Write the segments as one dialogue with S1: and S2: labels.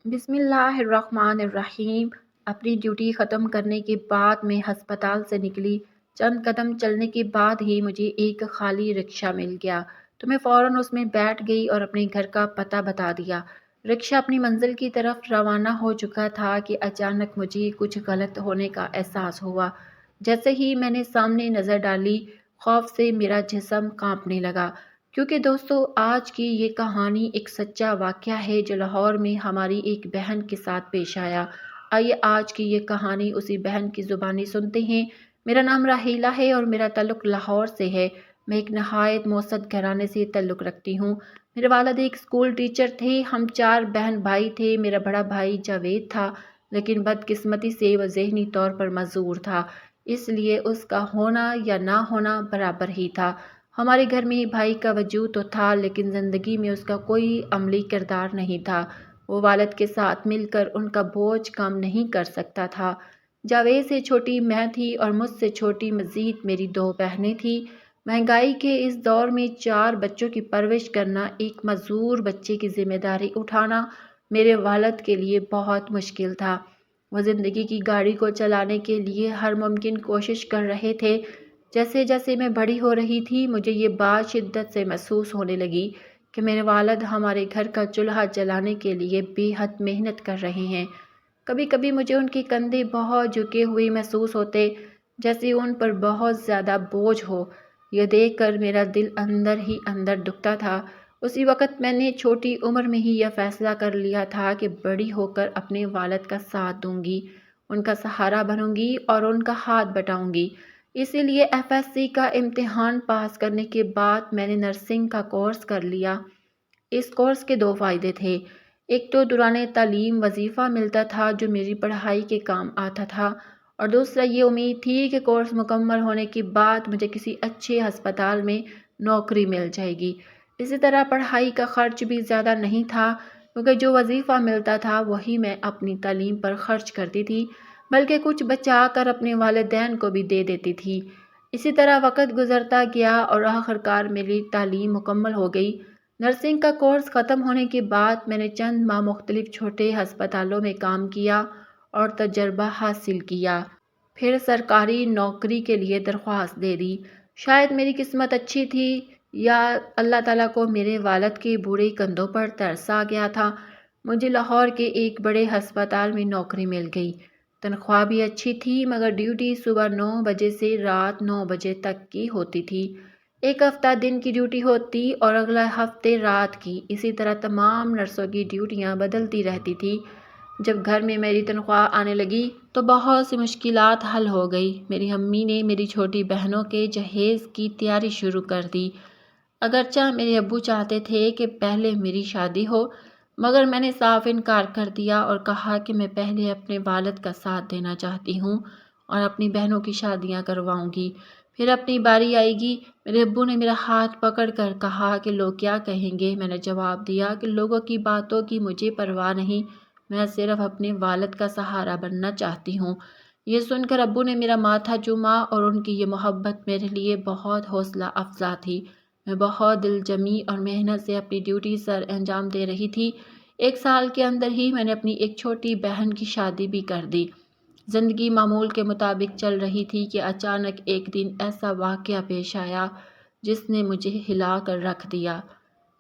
S1: بسم اللہ الرحمن الرحیم۔ اپنی ڈیوٹی ختم کرنے کے بعد میں ہسپتال سے نکلی۔ چند قدم چلنے کے بعد ہی مجھے ایک خالی رکشہ مل گیا تو میں فوراً اس میں بیٹھ گئی اور اپنے گھر کا پتہ بتا دیا۔ رکشہ اپنی منزل کی طرف روانہ ہو چکا تھا کہ اچانک مجھے کچھ غلط ہونے کا احساس ہوا۔ جیسے ہی میں نے سامنے نظر ڈالی، خوف سے میرا جسم کانپنے لگا، کیونکہ دوستو آج کی یہ کہانی ایک سچا واقعہ ہے جو لاہور میں ہماری ایک بہن کے ساتھ پیش آیا۔ آئیے آج کی یہ کہانی اسی بہن کی زبانی سنتے ہیں۔ میرا نام راحیلہ ہے اور میرا تعلق لاہور سے ہے۔ میں ایک نہایت موسد گھرانے سے تعلق رکھتی ہوں۔ میرے والد ایک اسکول ٹیچر تھے۔ ہم 4 بہن بھائی تھے۔ میرا بڑا بھائی جاوید تھا، لیکن بدقسمتی سے وہ ذہنی طور پر معذور تھا، اس لیے اس کا ہونا یا نہ ہونا برابر ہی تھا۔ ہمارے گھر میں بھائی کا وجود تو تھا، لیکن زندگی میں اس کا کوئی عملی کردار نہیں تھا۔ وہ والد کے ساتھ مل کر ان کا بوجھ کم نہیں کر سکتا تھا۔ جاوید سے چھوٹی میں تھی اور مجھ سے چھوٹی مزید میری 2 بہنیں تھیں۔ مہنگائی کے اس دور میں 4 بچوں کی پرورش کرنا، ایک معذور بچے کی ذمہ داری اٹھانا میرے والد کے لیے بہت مشکل تھا۔ وہ زندگی کی گاڑی کو چلانے کے لیے ہر ممکن کوشش کر رہے تھے۔ جیسے جیسے میں بڑی ہو رہی تھی، مجھے یہ بات شدت سے محسوس ہونے لگی کہ میرے والد ہمارے گھر کا چولہا جلانے کے لیے بے حد محنت کر رہے ہیں۔ کبھی کبھی مجھے ان کے کندھے بہت جھکے ہوئے محسوس ہوتے، جیسے ان پر بہت زیادہ بوجھ ہو۔ یہ دیکھ کر میرا دل اندر ہی اندر دکھتا تھا۔ اسی وقت میں نے چھوٹی عمر میں ہی یہ فیصلہ کر لیا تھا کہ بڑی ہو کر اپنے والد کا ساتھ دوں گی، ان کا سہارا بنوں گی اور ان کا ہاتھ بٹاؤں گی۔ اسی لیے FSC کا امتحان پاس کرنے کے بعد میں نے نرسنگ کا کورس کر لیا۔ اس کورس کے 2 فائدے تھے۔ ایک تو دوران تعلیم وظیفہ ملتا تھا جو میری پڑھائی کے کام آتا تھا، اور دوسرا یہ امید تھی کہ کورس مکمل ہونے کے بعد مجھے کسی اچھے ہسپتال میں نوکری مل جائے گی۔ اسی طرح پڑھائی کا خرچ بھی زیادہ نہیں تھا، کیونکہ جو وظیفہ ملتا تھا وہی میں اپنی تعلیم پر خرچ کرتی تھی، بلکہ کچھ بچا کر اپنے والدین کو بھی دے دیتی تھی۔ اسی طرح وقت گزرتا گیا اور آخرکار میری تعلیم مکمل ہو گئی۔ نرسنگ کا کورس ختم ہونے کے بعد میں نے چند ماہ مختلف چھوٹے ہسپتالوں میں کام کیا اور تجربہ حاصل کیا۔ پھر سرکاری نوکری کے لیے درخواست دے دی۔ شاید میری قسمت اچھی تھی یا اللہ تعالیٰ کو میرے والد کے بوڑھے کندھوں پر ترس آ گیا تھا۔ مجھے لاہور کے ایک بڑے ہسپتال میں نوکری مل گئی۔ تنخواہ بھی اچھی تھی، مگر ڈیوٹی صبح 9 بجے سے رات 9 بجے تک کی ہوتی تھی۔ ایک ہفتہ دن کی ڈیوٹی ہوتی اور اگلا ہفتے رات کی۔ اسی طرح تمام نرسوں کی ڈیوٹیاں بدلتی رہتی تھی۔ جب گھر میں میری تنخواہ آنے لگی تو بہت سی مشکلات حل ہو گئی۔ میری امی نے میری چھوٹی بہنوں کے جہیز کی تیاری شروع کر دی۔ اگرچہ میرے ابو چاہتے تھے کہ پہلے میری شادی ہو، مگر میں نے صاف انکار کر دیا اور کہا کہ میں پہلے اپنے والد کا ساتھ دینا چاہتی ہوں اور اپنی بہنوں کی شادیاں کرواؤں گی، پھر اپنی باری آئے گی۔ میرے ابو نے میرا ہاتھ پکڑ کر کہا کہ لوگ کیا کہیں گے۔ میں نے جواب دیا کہ لوگوں کی باتوں کی مجھے پرواہ نہیں، میں صرف اپنے والد کا سہارا بننا چاہتی ہوں۔ یہ سن کر ابو نے میرا ماتھا چوما اور ان کی یہ محبت میرے لیے بہت حوصلہ افزا تھی۔ میں بہت دل جمی اور محنت سے اپنی ڈیوٹی سر انجام دے رہی تھی۔ 1 سال کے اندر ہی میں نے اپنی ایک چھوٹی بہن کی شادی بھی کر دی۔ زندگی معمول کے مطابق چل رہی تھی کہ اچانک ایک دن ایسا واقعہ پیش آیا جس نے مجھے ہلا کر رکھ دیا۔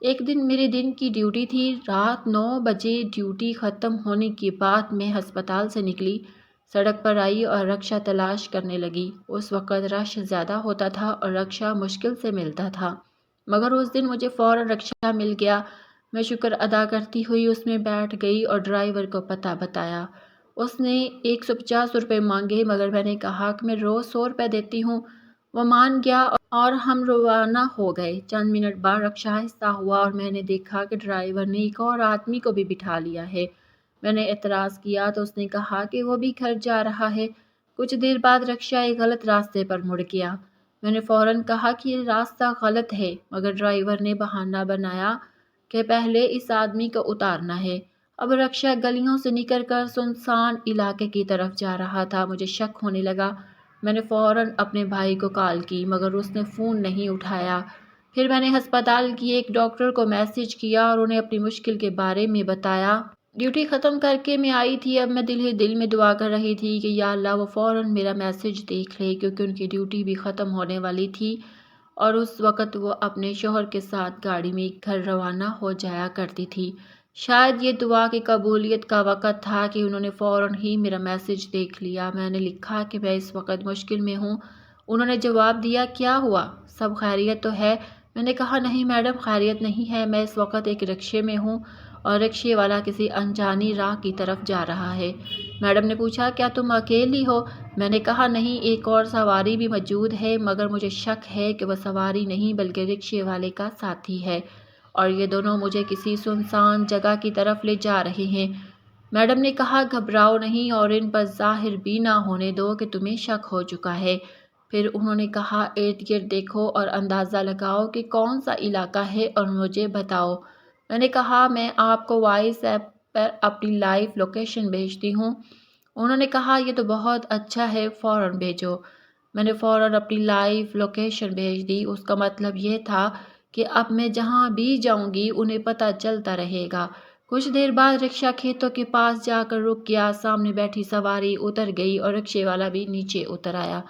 S1: ایک دن میرے دن کی ڈیوٹی تھی۔ رات 9 بجے ڈیوٹی ختم ہونے کے بعد میں ہسپتال سے نکلی، سڑک پر آئی اور رکشہ تلاش کرنے لگی۔ اس وقت رش زیادہ ہوتا تھا اور رکشہ مشکل سے ملتا تھا، مگر اس دن مجھے فوراً رکشہ مل گیا۔ میں شکر ادا کرتی ہوئی اس میں بیٹھ گئی اور ڈرائیور کو پتہ بتایا۔ اس نے 150 روپے مانگے، مگر میں نے کہا کہ میں روز 100 روپے دیتی ہوں۔ وہ مان گیا اور ہم روانہ ہو گئے۔ چند منٹ بعد رکشہ آہستہ ہوا اور میں نے دیکھا کہ ڈرائیور نے ایک اور آدمی کو بھی بٹھا لیا ہے۔ میں نے اعتراض کیا تو اس نے کہا کہ وہ بھی گھر جا رہا ہے۔ کچھ دیر بعد رکشہ ایک غلط راستے پر مڑ گیا۔ میں نے فوراً کہا کہ یہ راستہ غلط ہے، مگر ڈرائیور نے بہانہ بنایا کہ پہلے اس آدمی کو اتارنا ہے۔ اب رکشہ گلیوں سے نکل کر سنسان علاقے کی طرف جا رہا تھا۔ مجھے شک ہونے لگا۔ میں نے فوراً اپنے بھائی کو کال کی، مگر اس نے فون نہیں اٹھایا۔ پھر میں نے ہسپتال کی ایک ڈاکٹر کو میسج کیا اور انہیں اپنی مشکل کے بارے میں بتایا۔ ڈیوٹی ختم کر کے میں آئی تھی، اب میں دل ہی دل میں دعا کر رہی تھی کہ یا اللہ وہ فوراً میرا میسج دیکھ لے، کیونکہ ان کی ڈیوٹی بھی ختم ہونے والی تھی اور اس وقت وہ اپنے شوہر کے ساتھ گاڑی میں گھر روانہ ہو جایا کرتی تھی۔ شاید یہ دعا کی قبولیت کا وقت تھا کہ انہوں نے فوراً ہی میرا میسج دیکھ لیا۔ میں نے لکھا کہ میں اس وقت مشکل میں ہوں۔ انہوں نے جواب دیا، کیا ہوا؟ سب خیریت تو ہے؟ میں نے کہا، نہیں میڈم، خیریت نہیں ہے، میں اس وقت ایک رکشے میں ہوں اور رکشے والا کسی انجانی راہ کی طرف جا رہا ہے۔ میڈم نے پوچھا، کیا تم اکیلی ہو؟ میں نے کہا، نہیں، ایک اور سواری بھی موجود ہے، مگر مجھے شک ہے کہ وہ سواری نہیں بلکہ رکشے والے کا ساتھی ہے اور یہ دونوں مجھے کسی سنسان جگہ کی طرف لے جا رہے ہیں۔ میڈم نے کہا، گھبراؤ نہیں اور ان پر ظاہر بھی نہ ہونے دو کہ تمہیں شک ہو چکا ہے۔ پھر انہوں نے کہا، ارد گرد دیکھو اور اندازہ لگاؤ کہ کون سا علاقہ ہے اور مجھے بتاؤ۔ میں نے کہا، میں آپ کو وائس ایپ پر اپنی لائیو لوکیشن بھیجتی ہوں۔ انہوں نے کہا، یہ تو بہت اچھا ہے، فوراً بھیجو۔ میں نے فوراً اپنی لائیو لوکیشن بھیج دی۔ اس کا مطلب یہ تھا کہ اب میں جہاں بھی جاؤں گی انہیں پتہ چلتا رہے گا۔ کچھ دیر بعد رکشہ کھیتوں کے پاس جا کر رک گیا، سامنے بیٹھی سواری اتر گئی اور رکشے والا بھی نیچے اتر آیا۔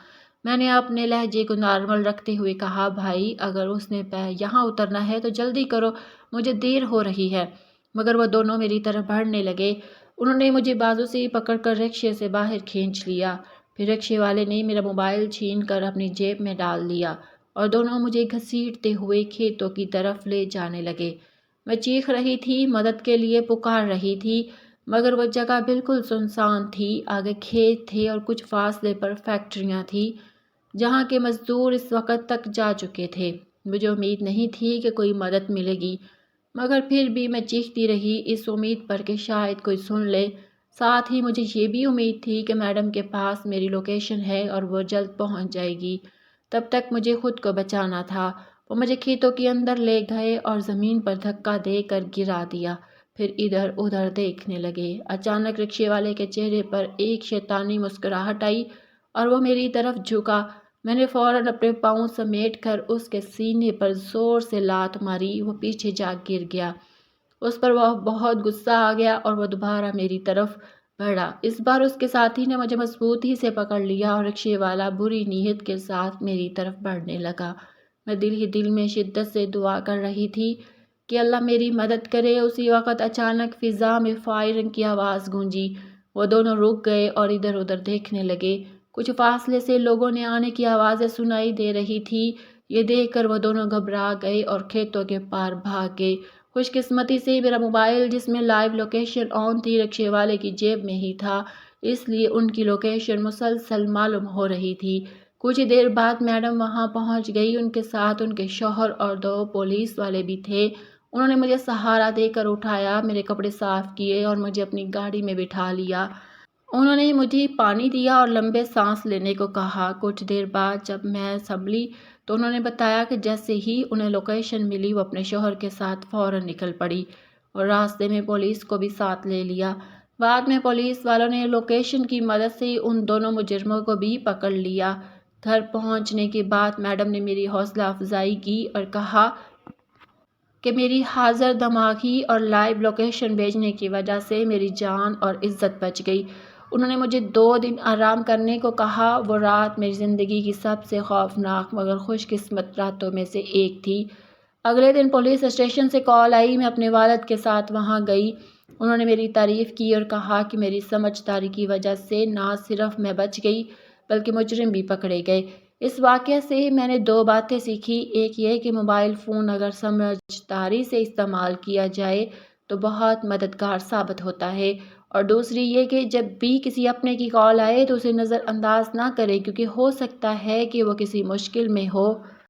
S1: میں نے اپنے لہجے کو نارمل رکھتے ہوئے کہا، بھائی اگر اس نے یہاں اترنا ہے تو جلدی کرو، مجھے دیر ہو رہی ہے۔ مگر وہ دونوں میری طرف بڑھنے لگے۔ انہوں نے مجھے بازو سے پکڑ کر رکشے سے باہر کھینچ لیا۔ پھر رکشے والے نے میرا موبائل چھین کر اپنی جیب میں ڈال دیا اور دونوں مجھے گھسیٹتے ہوئے کھیتوں کی طرف لے جانے لگے۔ میں چیخ رہی تھی، مدد کے لیے پکار رہی تھی، مگر وہ جگہ بالکل سنسان تھی۔ آگے کھیت تھے اور کچھ فاصلے پر فیکٹریاں تھیں جہاں کے مزدور اس وقت تک جا چکے تھے۔ مجھے امید نہیں تھی کہ کوئی مدد ملے گی، مگر پھر بھی میں چیختی رہی، اس امید پر کہ شاید کوئی سن لے۔ ساتھ ہی مجھے یہ بھی امید تھی کہ میڈم کے پاس میری لوکیشن ہے اور وہ جلد پہنچ جائے گی۔ تب تک مجھے خود کو بچانا تھا۔ وہ مجھے کھیتوں کے اندر لے گئے اور زمین پر دھکا دے کر گرا دیا، پھر ادھر ادھر دیکھنے لگے۔ اچانک رکشے والے کے چہرے پر ایک شیطانی مسکراہٹ آئی اور وہ میری طرف جھکا۔ میں نے فوراً اپنے پاؤں سمیٹ کر اس کے سینے پر زور سے لات ماری، وہ پیچھے جا گر گیا۔ اس پر وہ بہت غصہ آ گیا اور وہ دوبارہ میری طرف بڑھا۔ اس بار اس کے ساتھی نے مجھے مضبوطی سے پکڑ لیا اور رکشے والا بری نیت کے ساتھ میری طرف بڑھنے لگا۔ میں دل ہی دل میں شدت سے دعا کر رہی تھی کہ اللہ میری مدد کرے۔ اسی وقت اچانک فضا میں فائرنگ کی آواز گونجی۔ وہ دونوں رک گئے اور ادھر ادھر دیکھنے لگے۔ کچھ فاصلے سے لوگوں نے آنے کی آوازیں سنائی دے رہی تھی۔ یہ دیکھ کر وہ دونوں گھبرا گئے اور کھیتوں کے پار بھاگ گئے۔ خوش قسمتی سے میرا موبائل جس میں لائیو لوکیشن آن تھی رکشے والے کی جیب میں ہی تھا، اس لیے ان کی لوکیشن مسلسل معلوم ہو رہی تھی۔ کچھ دیر بعد میڈم وہاں پہنچ گئی، ان کے ساتھ ان کے شوہر اور 2 پولیس والے بھی تھے۔ انہوں نے مجھے سہارا دے کر اٹھایا، میرے کپڑے صاف کیے اور مجھے اپنی گاڑی میں بٹھا لیا۔ انہوں نے مجھے پانی دیا اور لمبے سانس لینے کو کہا۔ کچھ دیر بعد جب میں سنبھلی تو انہوں نے بتایا کہ جیسے ہی انہیں لوکیشن ملی وہ اپنے شوہر کے ساتھ فوراً نکل پڑی اور راستے میں پولیس کو بھی ساتھ لے لیا۔ بعد میں پولیس والوں نے لوکیشن کی مدد سے ان دونوں مجرموں کو بھی پکڑ لیا۔ گھر پہنچنے کے بعد میڈم نے میری حوصلہ افزائی کی اور کہا کہ میری حاضر دماغی اور لائیو لوکیشن بھیجنے کی وجہ سے میری جان اور عزت بچ گئی۔ انہوں نے مجھے 2 دن آرام کرنے کو کہا۔ وہ رات میری زندگی کی سب سے خوفناک مگر خوش قسمت راتوں میں سے ایک تھی۔ اگلے دن پولیس اسٹیشن سے کال آئی، میں اپنے والد کے ساتھ وہاں گئی۔ انہوں نے میری تعریف کی اور کہا کہ میری سمجھداری کی وجہ سے نہ صرف میں بچ گئی بلکہ مجرم بھی پکڑے گئے۔ اس واقعے سے میں نے 2 باتیں سیکھی، ایک یہ کہ موبائل فون اگر سمجھداری سے استعمال کیا جائے تو بہت مددگار ثابت ہوتا ہے، اور دوسری یہ کہ جب بھی کسی اپنے کی کال آئے تو اسے نظر انداز نہ کرے، کیونکہ ہو سکتا ہے کہ وہ کسی مشکل میں ہو۔